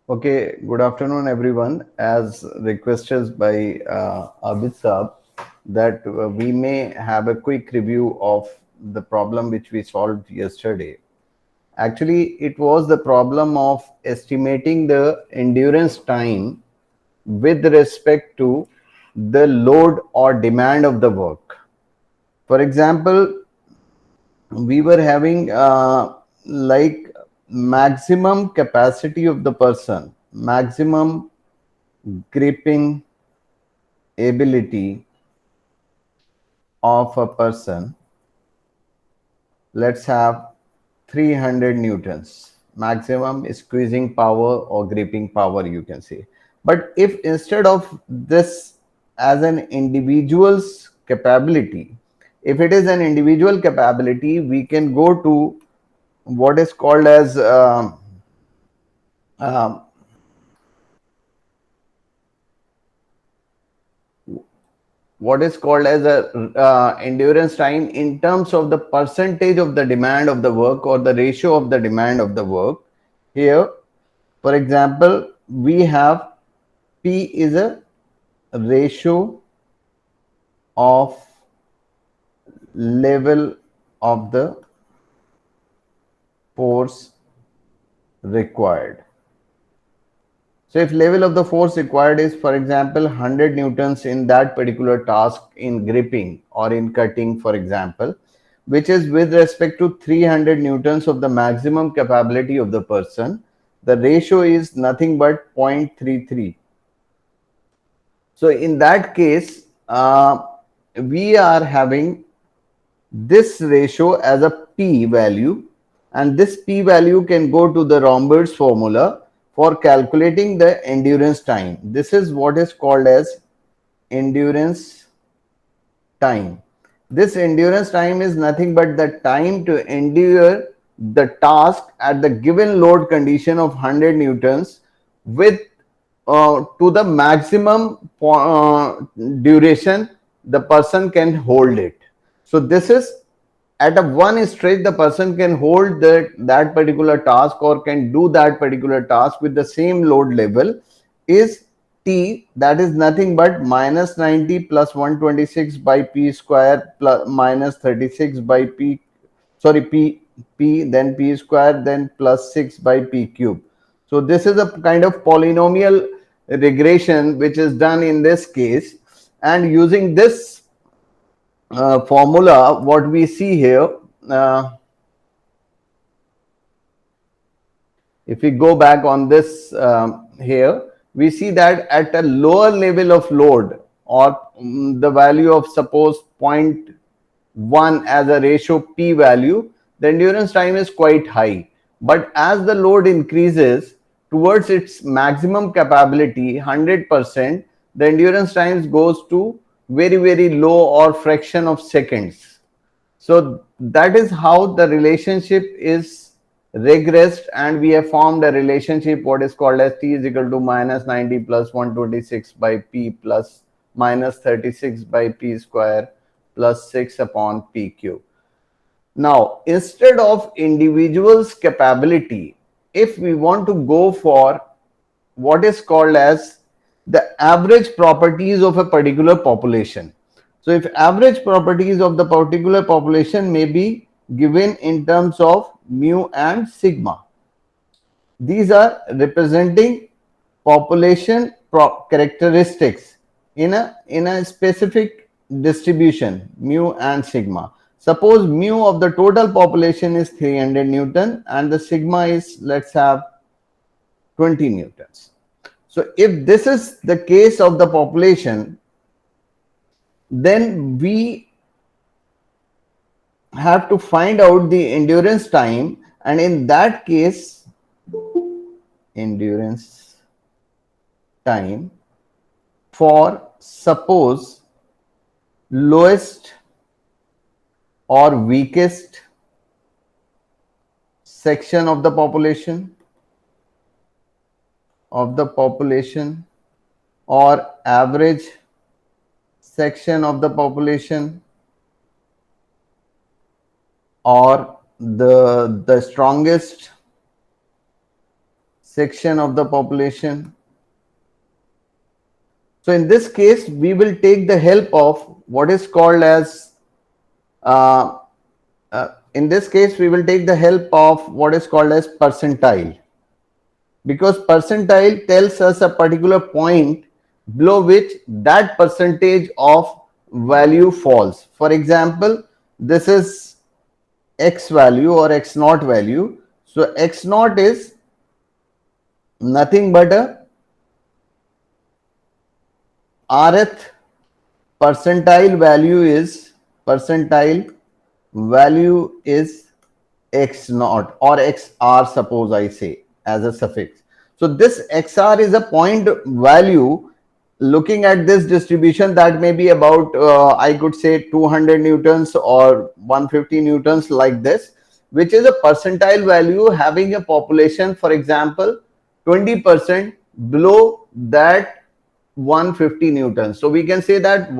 Okay, good afternoon, everyone. As requested by Abid Saab, that we may have a quick review of the problem which we solved yesterday. Actually, it was the problem of estimating the endurance time with respect to the load or demand of the work. For example, we were having like maximum capacity of the person, maximum gripping ability of a person. Let's have 300 newtons maximum squeezing power or gripping power, you can say. But if instead of this as an individual's capability, if it is an individual capability, we can go to what is called as um, what is called as a endurance time in terms of the percentage of the demand of the work or the ratio of the demand of the work. Here, for example, we have P is a ratio of level of the force required. So if level of the force required is, for example, 100 newtons in that particular task in gripping or in cutting, for example, which is with respect to 300 newtons of the maximum capability of the person, the ratio is nothing but 0.33. So in that case, we are having this ratio as a p value, and this p value can go to the Rombert's formula for calculating the endurance time. This is what is called as endurance time. This endurance time is nothing but the time to endure the task at the given load condition of 100 newtons with to the maximum duration the person can hold it. So this is at a one stretch the person can hold that particular task or can do that particular task with the same load level is T, that is nothing but minus 90 plus 126 by P square plus minus 36 by P, sorry, P then P square then plus 6 by P cube. So this is a kind of polynomial regression which is done in this case, and using this formula what we see here, uh, if we go back on this here, we see that at a lower level of load or the value of suppose 0.1 as a ratio p value, the endurance time is quite high. But as the load increases towards its maximum capability 100%, the endurance times goes to very low or fraction of seconds. So that is how the relationship is regressed, and we have formed a relationship what is called as T is equal to minus 90 plus 126 by P plus minus 36 by P square plus 6 upon P cube. Now, instead of individual's capability, if we want to go for what is called as the average properties of a particular population. So if average properties of the particular population may be given in terms of mu and sigma. These are representing population characteristics in a specific distribution mu and sigma. Suppose mu of the total population is 300 Newton and the sigma is, let's have, 20 newtons. So if this is the case of the population, then we have to find out the endurance time, and in that case endurance time for suppose lowest or weakest section of the population or average section of the population or the strongest section of the population. So in this case, we will take the help of what is called as, in this case, we will take the help of what is called as percentile, because percentile tells us a particular point below which that percentage of value falls. For example, this is X value or X naught value. So X naught is nothing but a rth percentile value is X naught or XR, suppose I say as a suffix. So this XR is a point value. Looking at this distribution, that may be about I could say 200 newtons or 150 newtons, like this, which is a percentile value having a population, for example, 20% below that 150 newtons. So we can say that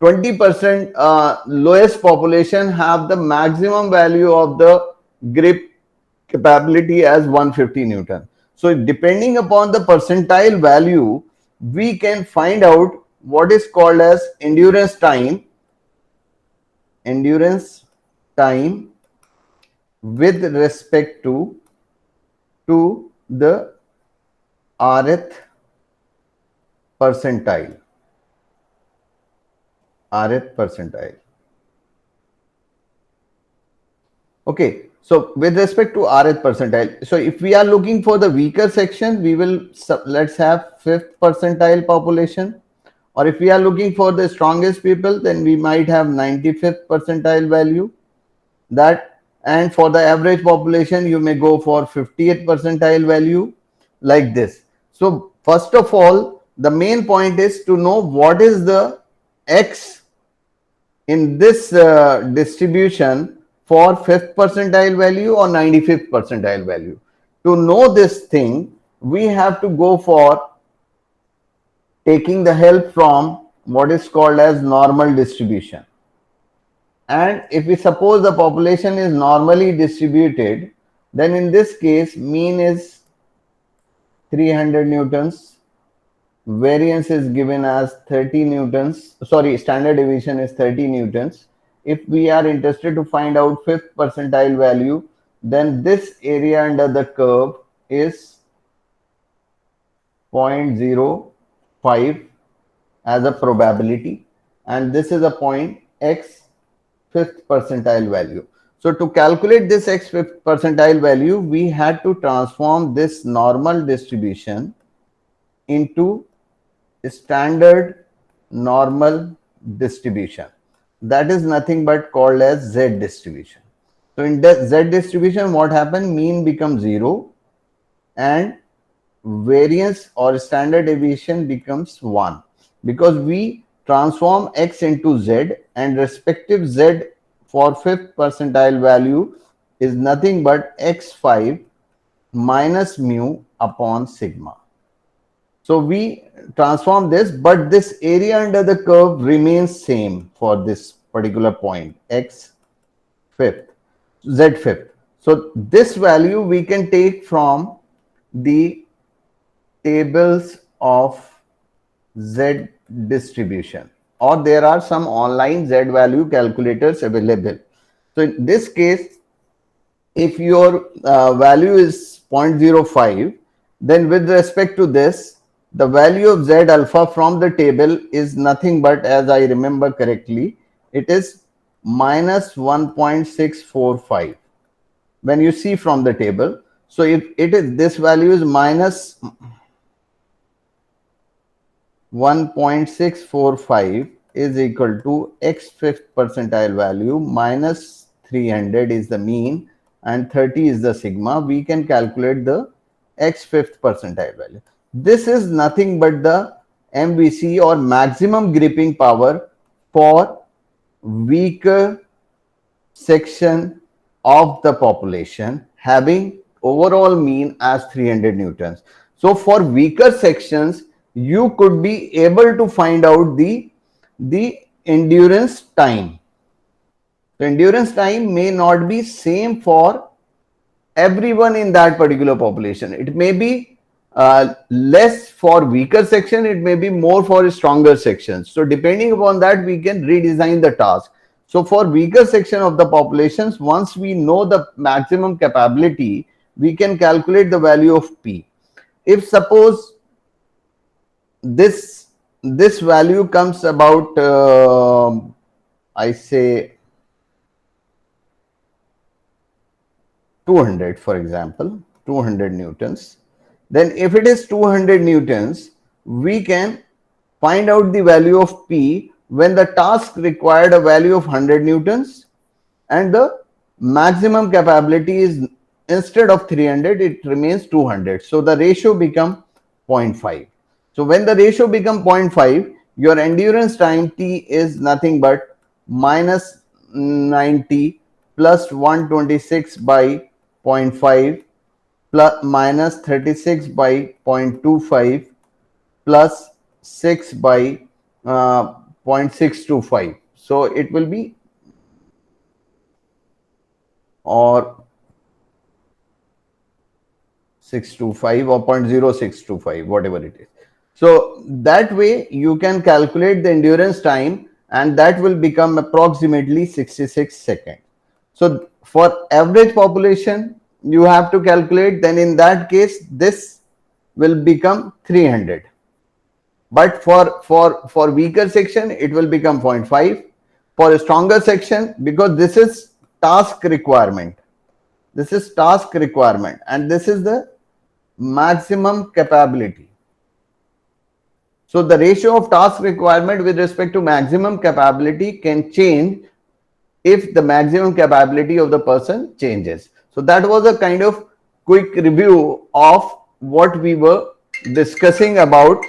20% lowest population have the maximum value of the grip capability as 150 Newton. So depending upon the percentile value, we can find out what is called as endurance time with respect to the rth percentile. Okay, so with respect to rth percentile, so if we are looking for the weaker section, we will, let's have 5th percentile population, or if we are looking for the strongest people, then we might have 95th percentile value. That, and for the average population, you may go for 50th percentile value, like this. So first of all, the main point is to know what is the X in this distribution for 5th percentile value or 95th percentile value. To know this thing, we have to go for taking the help from what is called as normal distribution. And if we suppose the population is normally distributed, then in this case, mean is 300 newtons, variance is given as 30 newtons, sorry, standard deviation is 30 newtons. If we are interested to find out 5th percentile value, then this area under the curve is 0.05 as a probability, and this is a point X 5th percentile value. So to calculate this X 5th percentile value, we had to transform this normal distribution into standard normal distribution. That is nothing but called as Z distribution. So in the Z distribution, what happened? Mean becomes 0 and variance or standard deviation becomes 1, because we transform X into Z, and respective Z for 5th percentile value is nothing but X5 minus mu upon sigma. So we transform this, but this area under the curve remains same for this particular point, X 5th, Z 5th. So this value we can take from the tables of Z distribution, or there are some online Z value calculators available. So in this case, if your value is 0.05, then with respect to this, the value of Z alpha from the table is nothing but, as I remember correctly, it is minus 1.645 when you see from the table. So if it is, this value is minus 1.645 is equal to X 5th percentile value minus 300 is the mean and 30 is the sigma. We can calculate the X 5th percentile value. This is nothing but the MVC or maximum gripping power for weaker section of the population having overall mean as 300 newtons. So for weaker sections, you could be able to find out the endurance time. The endurance time may not be same for everyone in that particular population. It may be less for weaker section, it may be more for stronger sections. So depending upon that, we can redesign the task. So for weaker section of the populations, once we know the maximum capability, we can calculate the value of P. If suppose this value comes about, I say 200, for example, 200 newtons, then if it is 200 newtons, we can find out the value of P when the task required a value of 100 newtons and the maximum capability is, instead of 300, it remains 200. So the ratio become 0.5. So when the ratio become 0.5, your endurance time T is nothing but minus 90 plus 126 by 0.5 plus minus 36 by 0.25 plus 6 by 0.625. So it will be, or 625 or 0.0625, whatever it is. So that way you can calculate the endurance time, and that will become approximately 66 seconds. So for average population, you have to calculate, then in that case, this will become 300. But for weaker section, it will become 0.5. For a stronger section, because this is task requirement, this is task requirement, and this is the maximum capability. So the ratio of task requirement with respect to maximum capability can change if the maximum capability of the person changes. So that was a kind of quick review of what we were discussing about,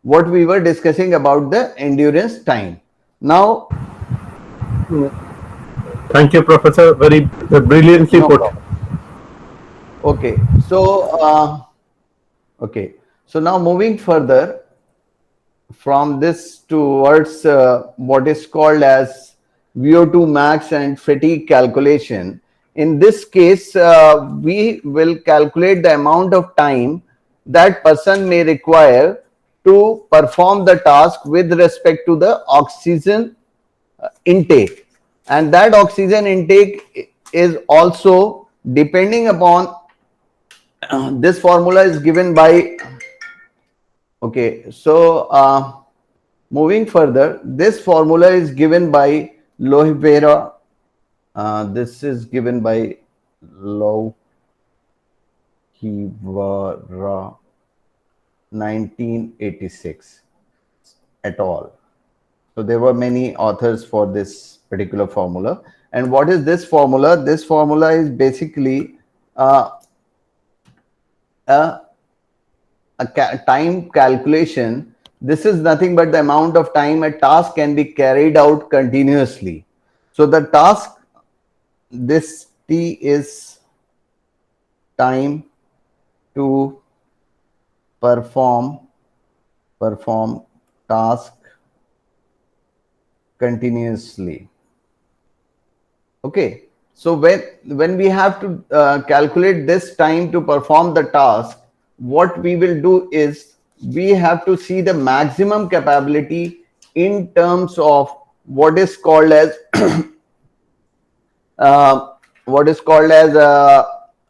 the endurance time. Now, thank you, Professor. Very brilliantly no put. problem. Okay, so so now moving further from this towards what is called as VO2 max and fatigue calculation. In this case, we will calculate the amount of time that person may require to perform the task with respect to the oxygen intake, and that oxygen intake is also depending upon this formula is given by, okay, so moving further, this formula is given by Lohibera. This is given by Lohibera 1986 et al. So there were many authors for this particular formula. And what is this formula? This formula is basically a time calculation. This is nothing but the amount of time a task can be carried out continuously. So the task, this T is time to perform task continuously. Okay, so when we have to calculate this time to perform the task, what we will do is we have to see the maximum capability in terms of what is called as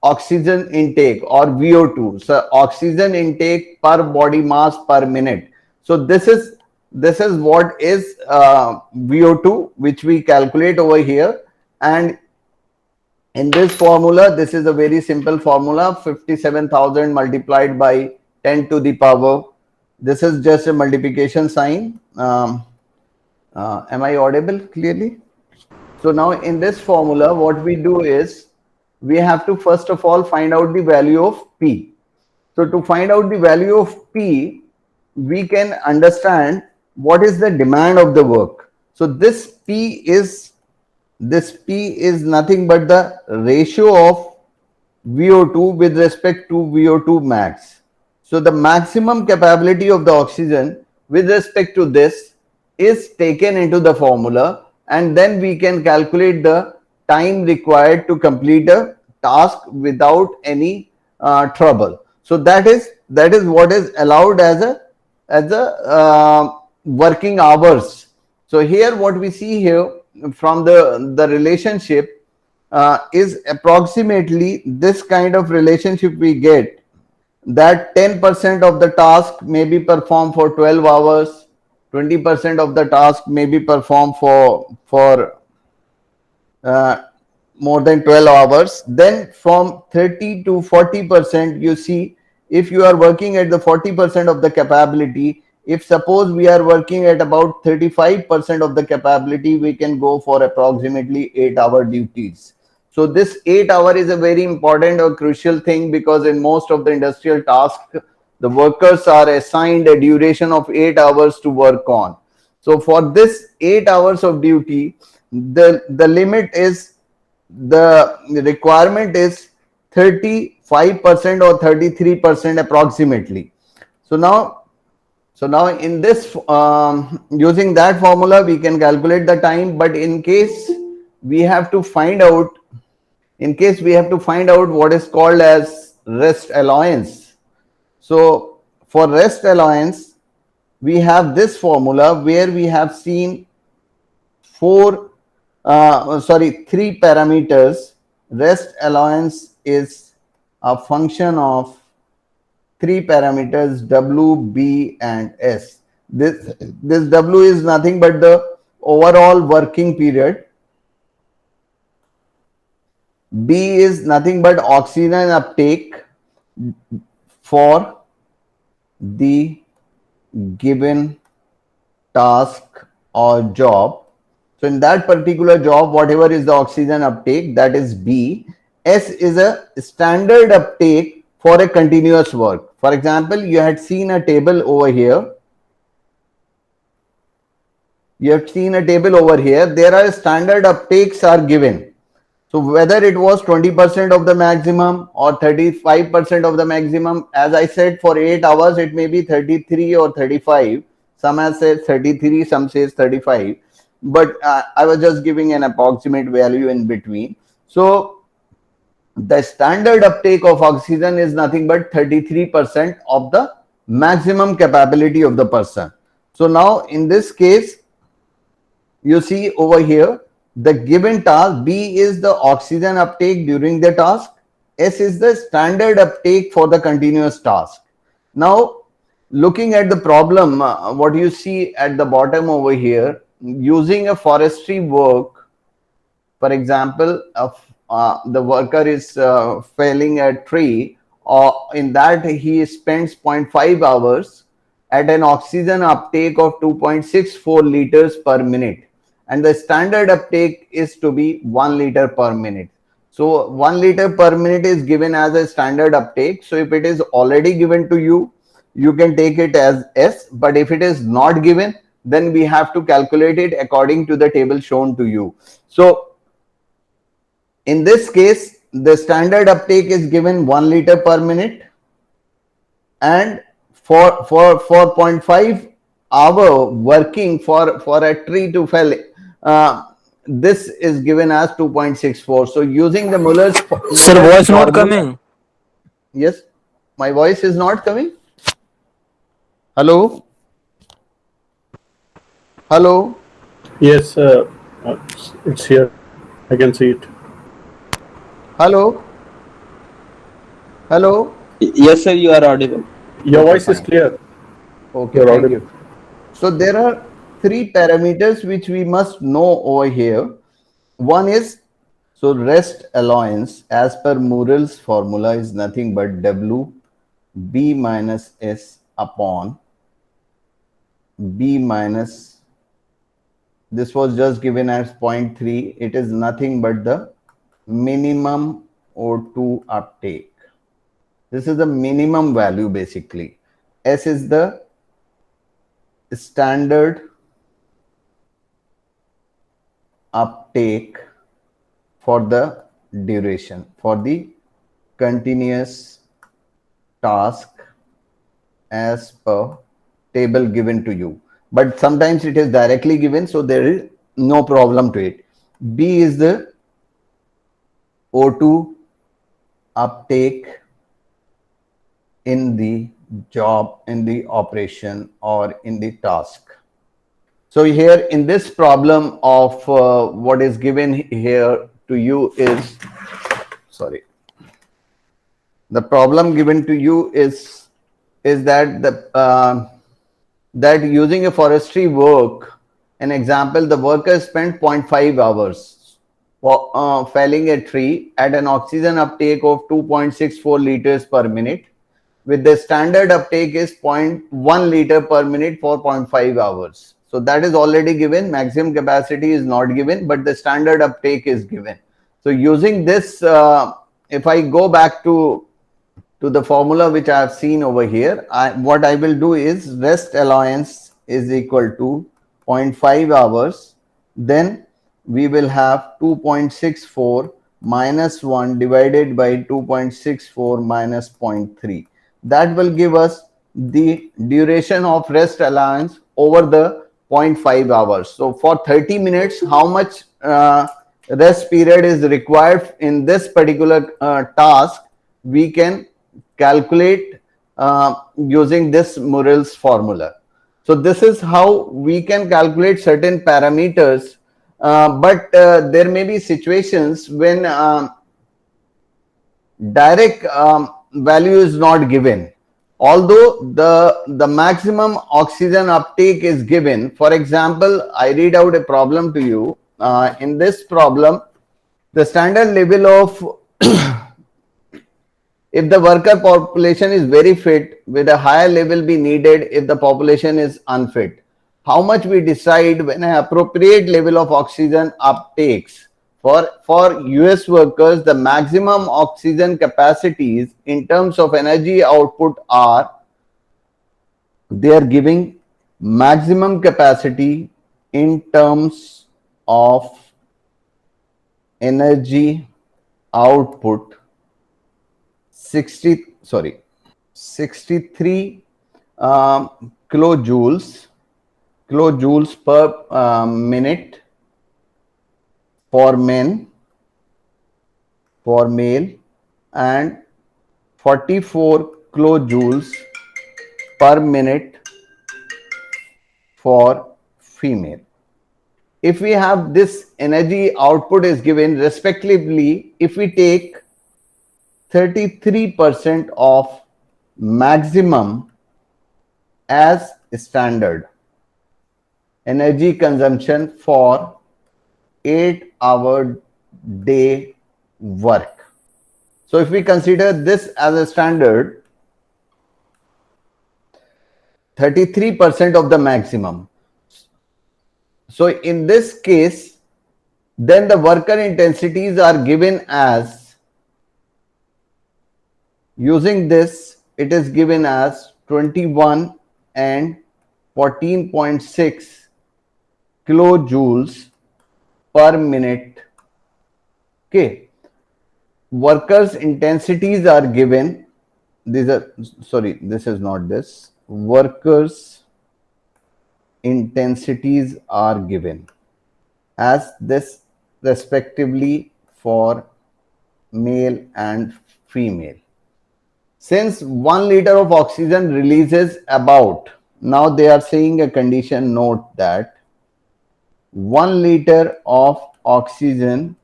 oxygen intake, or VO2. So oxygen intake per body mass per minute. So this is what is VO2, which we calculate over here. And in this formula, this is a very simple formula, 57,000 multiplied by 10 to the power. This is just a multiplication sign. Am I audible clearly? So now in this formula, what we do is we have to first of all find out the value of P. So to find out the value of P, we can understand what is the demand of the work. So this P is nothing but the ratio of VO2 with respect to VO2 max. So the maximum capability of the oxygen with respect to this is taken into the formula, and then we can calculate the time required to complete a task without any trouble. So that is what is allowed as a working hours. So here what we see here from the relationship is approximately this kind of relationship we get, that 10% of the task may be performed for 12 hours, 20% of the task may be performed for uh, more than 12 hours. Then from 30 to 40%, you see, if you are working at the 40% of the capability, if suppose we are working at about 35% of the capability, we can go for approximately 8-hour duties. So this 8 hour is a very important or crucial thing, because in most of the industrial tasks, the workers are assigned a duration of 8 hours to work on. So for this 8 hours of duty, the limit is, the requirement is 35% or 33% approximately. So now in this using that formula we can calculate the time. But in case we have to find out, what is called as rest allowance. So for rest allowance, we have this formula where we have seen three parameters. Rest allowance is a function of three parameters, W, B, and S. This W is nothing but the overall working period. B is nothing but oxygen uptake for the given task or job. So in that particular job, whatever is the oxygen uptake, that is B. S is a standard uptake for a continuous work. For example, you had seen a table over here. There are standard uptakes are given. So whether it was 20% of the maximum or 35% of the maximum, as I said, for 8 hours, it may be 33 or 35. Some have said 33, some says 35. But I was just giving an approximate value in between. So the standard uptake of oxygen is nothing but 33% of the maximum capability of the person. So now in this case, you see over here, the given task, B is the oxygen uptake during the task, S is the standard uptake for the continuous task. Now, looking at the problem, what you see at the bottom over here, using a forestry work, for example, the worker is felling a tree, or in that he spends 0.5 hours at an oxygen uptake of 2.64 liters per minute, and the standard uptake is to be 1 liter per minute. So 1 liter per minute is given as a standard uptake. So if it is already given to you, you can take it as S, but if it is not given, then we have to calculate it according to the table shown to you. So in this case, the standard uptake is given 1 liter per minute, and for 0.5 hour working for a tree to fell, this is given as 2.64. So using the Muller's Sir, voice not formula. coming. Yes, my voice is not coming. Hello. Yes, it's here. I can see it. Hello. Yes, sir, you are audible. Your Okay, voice is fine. clear. Okay, You're thank audible. you. So there are three parameters which we must know over here. One is, so rest allowance as per Murrell's formula is nothing but W B minus S upon B minus, this was just given as 0.3. It is nothing but the minimum O2 uptake. This is the minimum value basically. S is the standard uptake for the duration, for the continuous task as per table given to you. But sometimes it is directly given, so there is no problem to it. B is the O2 uptake in the job, in the operation, or in the task. So here in this problem of what is given here to you is, sorry, the problem given to you is that that using a forestry work, an example, the worker spent 0.5 hours for felling a tree at an oxygen uptake of 2.64 liters per minute, with the standard uptake is 0.1 liter per minute for 0.5 hours. So that is already given. Maximum capacity is not given, but the standard uptake is given. So using this, if I go back to the formula which I have seen over here, what I will do is rest allowance is equal to 0.5 hours. Then we will have 2.64 minus 1 divided by 2.64 minus 0.3. That will give us the duration of rest allowance over the 0.5 hours. So for 30 minutes, how much rest period is required in this particular task, we can calculate using this Murray's formula. So this is how we can calculate certain parameters, but there may be situations when direct value is not given. Although the maximum oxygen uptake is given. For example, I read out a problem to you. In this problem, the standard level of if the worker population is very fit, with a higher level be needed if the population is unfit. How much we decide when an appropriate level of oxygen uptakes. For US workers, the maximum oxygen capacities in terms of energy output are, they are giving maximum capacity in terms of energy output 63 kilojoules per minute for men, for male, and 44 kilojoules per minute for female. If we have this energy output is given respectively, if we take 33% of maximum as standard energy consumption for 8-hour day work. So if we consider this as a standard, 33% of the maximum. So in this case, then the worker intensities are given as, using this, it is given as 21 and 14.6 kilojoules per minute. Okay. Workers' intensities are given. These are, sorry, this is not this. Workers' intensities are given as this respectively for male and female. Since 1 liter of oxygen releases about, now they are saying a condition note that 1 liter of oxygen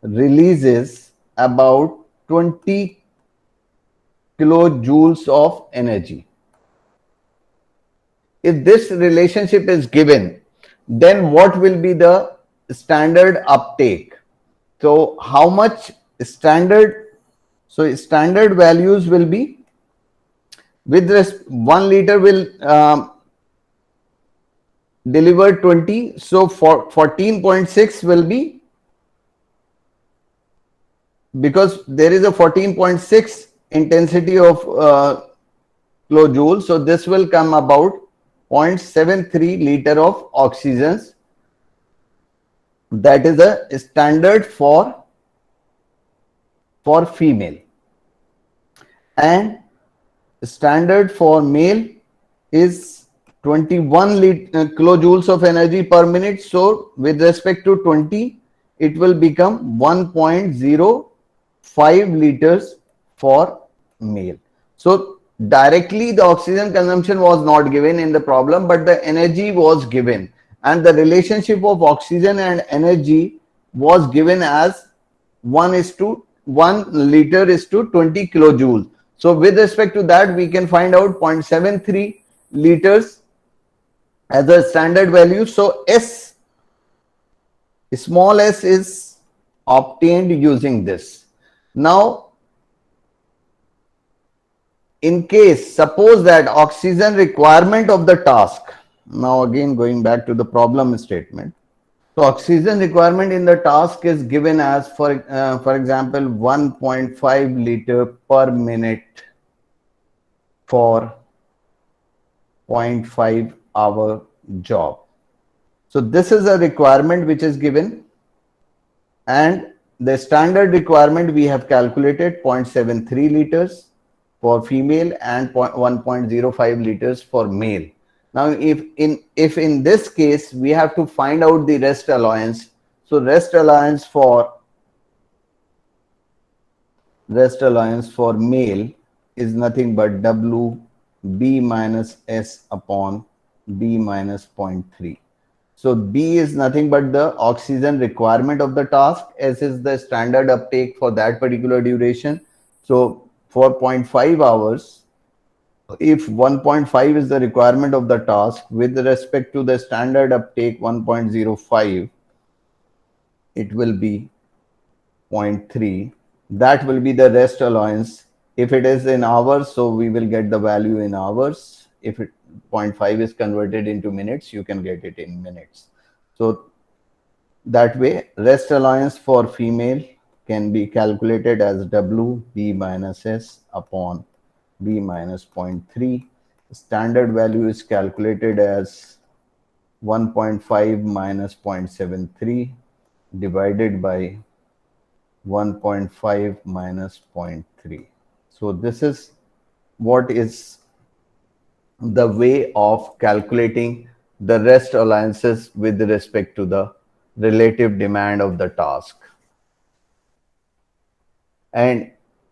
releases about 20 kilojoules of energy. If this relationship is given, then what will be the standard uptake? So how much standard? So standard values will be, with this 1 liter will deliver 20. So for 14.6 will be, because there is a 14.6 intensity of kilojoules. So this will come about 0.73 liter of oxygens. That is a standard for female, and standard for male is 21 kilojoules of energy per minute. So with respect to 20, it will become 1.0 5 liters for male. So directly the oxygen consumption was not given in the problem, but the energy was given, and the relationship of oxygen and energy was given as 1 liter is to 20 kilojoules. So with respect to that, we can find out 0.73 liters as a standard value. So S, small s, is obtained using this. Now, in case, suppose that oxygen requirement of the task, now again going back to the problem statement. So oxygen requirement in the task is given as, for example, 1.5 liter per minute for 0.5 hour job. So this is a requirement which is given, and the standard requirement we have calculated 0.73 liters for female and 1.05 liters for male. Now, if in this case we have to find out the rest allowance, so rest allowance for male is nothing but W B minus S upon B minus 0.3. So B is nothing but the oxygen requirement of the task. S is the standard uptake for that particular duration. So for 0.5 hours, if 1.5 is the requirement of the task with respect to the standard uptake 1.05, it will be 0.3. That will be the rest allowance. If it is in hours, so we will get the value in hours. If 0.5 is converted into minutes, you can get it in minutes. So that way, rest allowance for female can be calculated as W B minus S upon B minus 0.3. Standard value is calculated as 1.5 minus 0.73 divided by 1.5 minus 0.3. So this is what is the way of calculating the rest allowances with respect to the relative demand of the task. And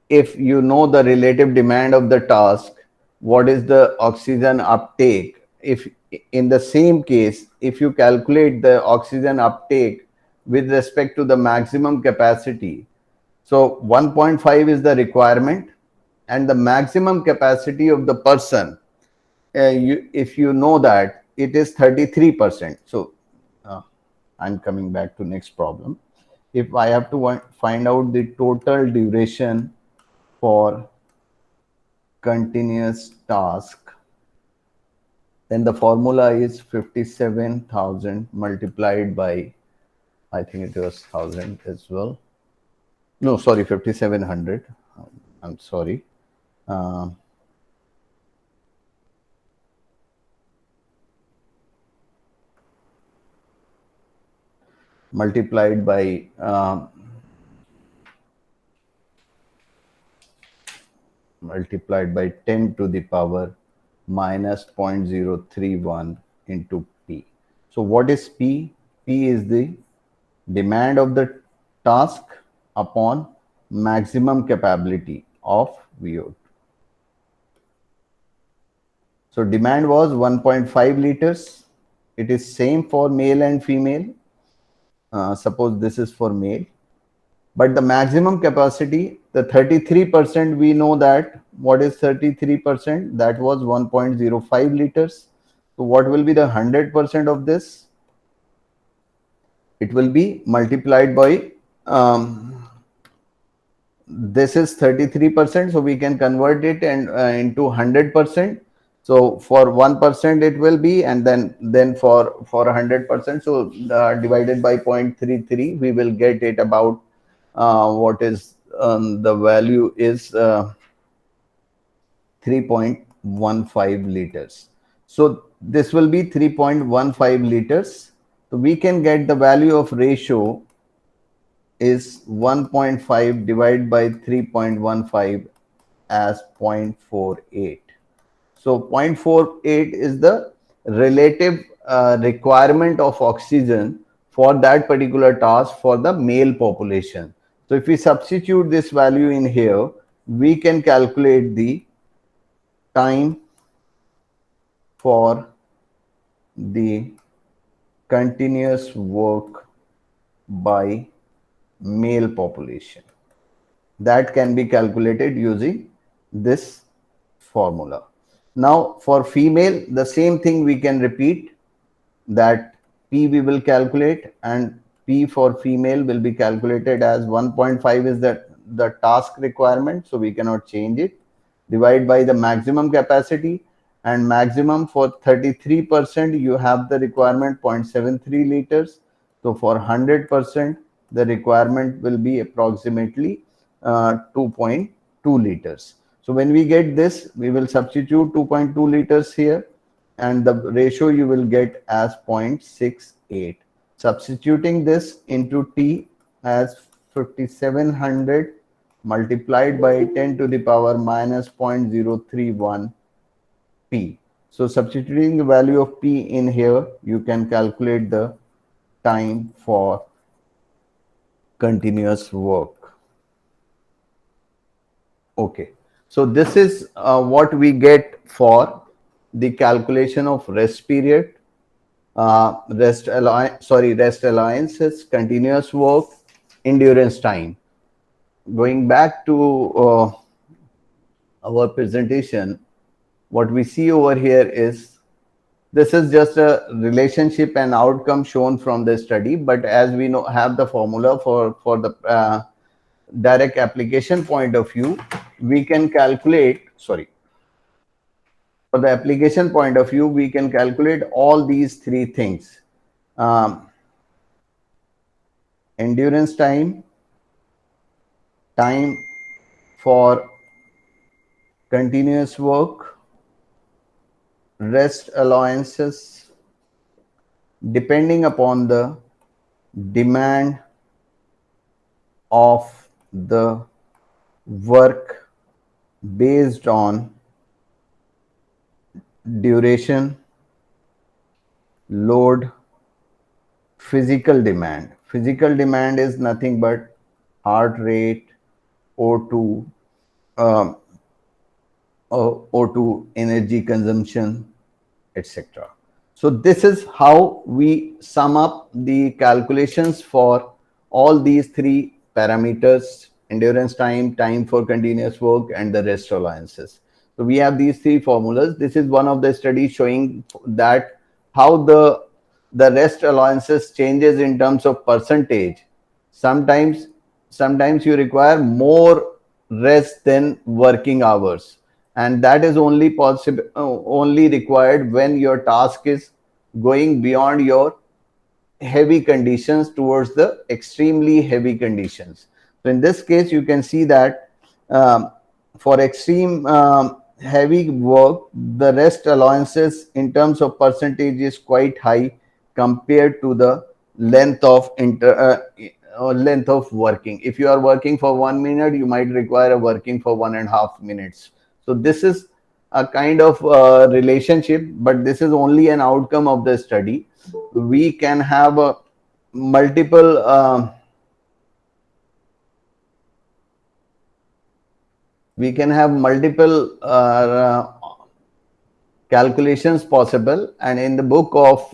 if you know the relative demand of the task, what is the oxygen uptake? If in the same case, if you calculate the oxygen uptake with respect to the maximum capacity, so 1.5 is the requirement, and the maximum capacity of the person, if you know that, it is 33%. So I'm coming back to next problem. If I have to find out the total duration for continuous task, then the formula is 57,000 multiplied by, I think it was 1000 as well. No, sorry, 5700. I'm sorry. Multiplied by multiplied by 10 to the power minus 0.031 into P. So what is P? P is the demand of the task upon maximum capability of VO2. So demand was 1.5 liters. It is same for male and female. Suppose this is for male. But the maximum capacity, the 33%, we know that. What is 33%? That was 1.05 liters. So what will be the 100% of this? It will be multiplied by, this is 33%, so we can convert it and into 100%. So for 1% it will be, and then for 100%, so divided by 0.33, we will get it about what is the value is 3.15 liters. So this will be 3.15 liters. So we can get the value of ratio is 1.5 divided by 3.15 as 0.48. So 0.48 is the relative requirement of oxygen for that particular task for the male population. So if we substitute this value in here, we can calculate the time for the continuous work by male population. That can be calculated using this formula. Now for female, the same thing we can repeat, that P we will calculate, and P for female will be calculated as 1.5 is the task requirement, so we cannot change it, divide by the maximum capacity, and maximum for 33% you have the requirement 0.73 liters. So for 100% the requirement will be approximately 2.2 liters. So when we get this, we will substitute 2.2 liters here, and the ratio you will get as 0.68. Substituting this into T as 5700 multiplied by 10 to the power minus 0.031 P. So substituting the value of P in here, you can calculate the time for continuous work. Okay, so this is what we get for the calculation of rest period, rest allowances, continuous work, endurance time. Going back to our presentation, what we see over here is, this is just a relationship and outcome shown from the study, but as we know, have the formula for the direct application point of view, we can calculate, for the application point of view, we can calculate all these three things. Endurance time, time for continuous work, rest allowances, depending upon the demand of the work based on duration, load, physical demand. Physical demand is nothing but heart rate, O2, O2 energy consumption, etc. So this is how we sum up the calculations for all these three parameters: endurance time, time for continuous work, and the rest allowances. So we have these three formulas. This is one of the studies showing that how the rest allowances changes in terms of percentage. Sometimes you require more rest than working hours, and that is only possible, only required when your task is going beyond your heavy conditions towards the extremely heavy conditions. So in this case, you can see that for extreme heavy work, the rest allowances in terms of percentage is quite high compared to the length of length of working. If you are working for 1 minute, you might require working for 1.5 minutes. So this is a kind of relationship, but this is only an outcome of the study. We can have a multiple calculations possible, and in the book of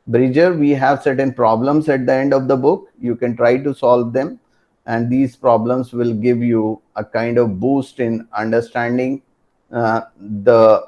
Bridger, we have certain problems at the end of the book. You can try to solve them, and these problems will give you a kind of boost in understanding the